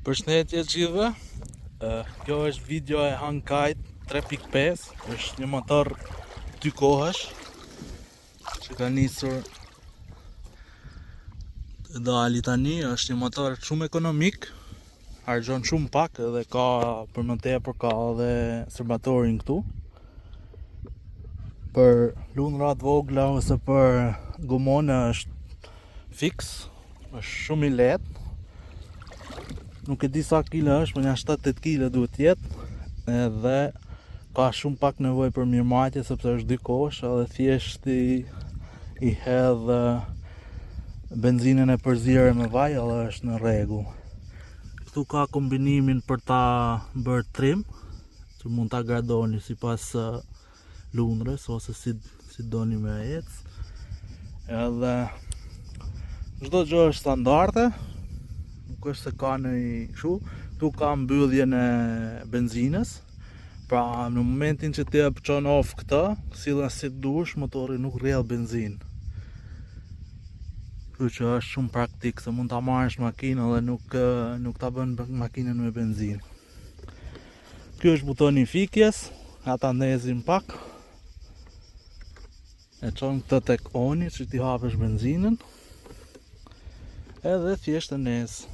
Përshëndetje gjithëve. Kjo është video e Hankajt 3.5. është një motor 2 kohësh që ka nisur të dali tani. Është një motor shumë ekonomik, harxhon shumë pak dhe ka për më tepër ka edhe serbatorin këtu. Për lundra të vogla ose për gomone është fix, është shumë i lehtë. Nuk e di sa kilo është, për një 7-8 kilo duhet jetë. Edhe ka shumë pak nevojë për mirëmbajtje sepse është 2 kohësh edhe thjesht i hedh benzinën e përzierë me vaj edhe është në rregull. Këtu ka kombinimin për ta bërë trim, që mund ta gradoni sipas lundrës ose si doni me ecë. Edhe çdo gjë është standarde. Nuk është se ka në kështu. Tu ka mbylljen e benzinës. Pra në momentin që ti e çon off këtë, silla si dush, motori nuk rrjedh benzinë. Kështu që është shumë praktik se mund ta marrësh makinën dhe nuk ta bën makinën me benzinë. Ky është butoni i fikjes, ata ndezin pak. E çon këtë tek oni që ti hapesh benzinën. Edhe thjesht e nez.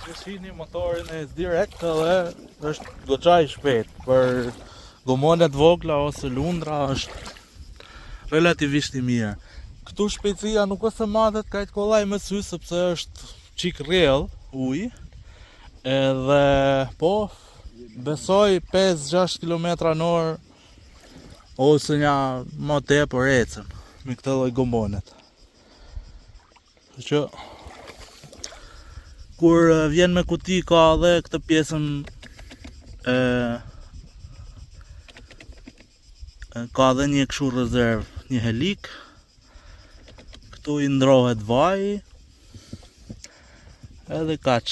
Që shihni motorin e direkt edhe është goxha i shpejt. Për gomonet vogla ose lundra është relativisht i mirë. Këtu shpejtësia nuk është e madhe të kajt kollaj me sy sepse është qik rrell ujë. Edhe po besoj 5-6 km/h ose nja më tepër ecën me këtë lloj gomonet. Që kur vjen me kuti ka edhe këtë pjesën ka edhe një kështu rezervë, një helik. Këtu i ndrohet vaji. Edhe kaq.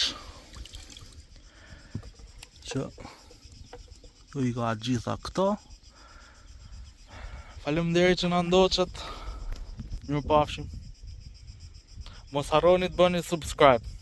Që tu i ka gjitha këto. Faleminderit që na ndoqët. Mirupafshim. Mos harroni të bëni subscribe.